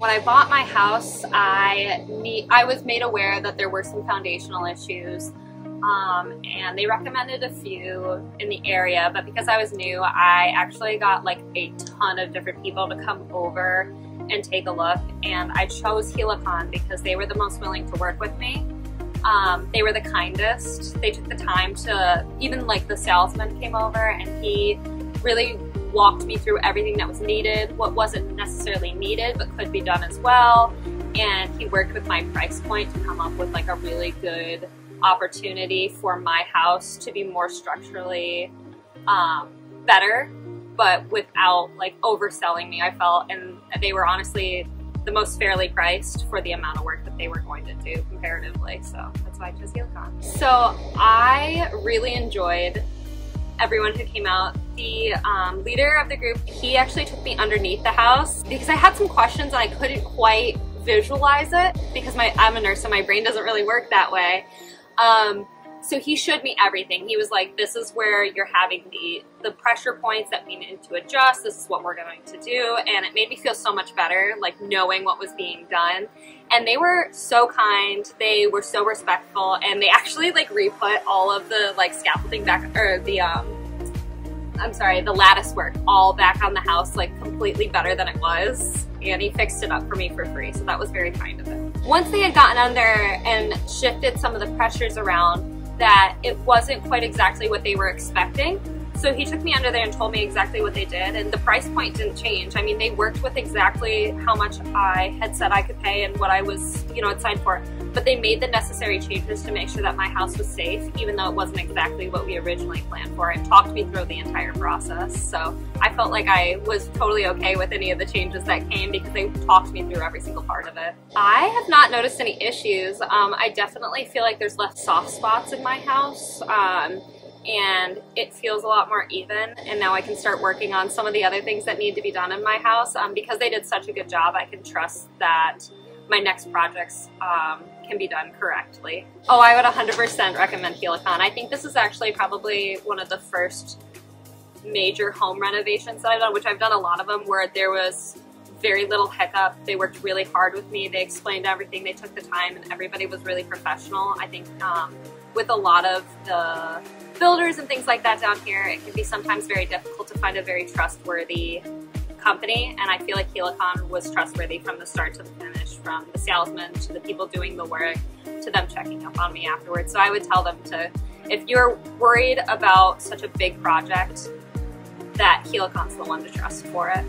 When I bought my house, I was made aware that there were some foundational issues, and they recommended a few in the area, but because I was new, I actually got like a ton of different people to come over and take a look, and I chose Helicon because they were the most willing to work with me. They were the kindest. They took the time to, even like the salesman came over and he really walked me through everything that was needed, what wasn't necessarily needed but could be done as well, and he worked with my price point to come up with like a really good opportunity for my house to be more structurally better, but without like overselling me, I felt, and they were honestly the most fairly priced for the amount of work that they were going to do comparatively, so that's why I chose Helicon. So I really enjoyed everyone who came out. The leader of the group, he actually took me underneath the house because I had some questions and I couldn't quite visualize it because I'm a nurse, so my brain doesn't really work that way. So he showed me everything. He was like, this is where you're having the pressure points that we need to adjust. This is what we're going to do. And it made me feel so much better, like knowing what was being done. And they were so kind. They were so respectful. And they actually like re-put all of the like scaffolding back, or the lattice work all back on the house, like completely better than it was. And he fixed it up for me for free. So that was very kind of him. Once they had gotten under and shifted some of the pressures around, that it wasn't quite exactly what they were expecting. So he took me under there and told me exactly what they did, and the price point didn't change. I mean, they worked with exactly how much I had said I could pay and what I was, had signed for, but they made the necessary changes to make sure that my house was safe, even though it wasn't exactly what we originally planned for, and talked me through the entire process. So I felt like I was totally okay with any of the changes that came because they talked me through every single part of it. I have not noticed any issues. I definitely feel like there's less soft spots in my house. And it feels a lot more even, and now I can start working on some of the other things that need to be done in my house. Because they did such a good job, I can trust that my next projects can be done correctly. Oh, I would 100% recommend Helicon. I think this is actually probably one of the first major home renovations that I've done, which I've done a lot of them, where there was very little hiccup. They worked really hard with me. They explained everything. They took the time, and everybody was really professional. I think with a lot of the builders and things like that down here, it can be sometimes very difficult to find a very trustworthy company, and I feel like Helicon was trustworthy from the start to the finish, from the salesman to the people doing the work to them checking up on me afterwards. So I would tell them to, if you're worried about such a big project, that Helicon's the one to trust for it.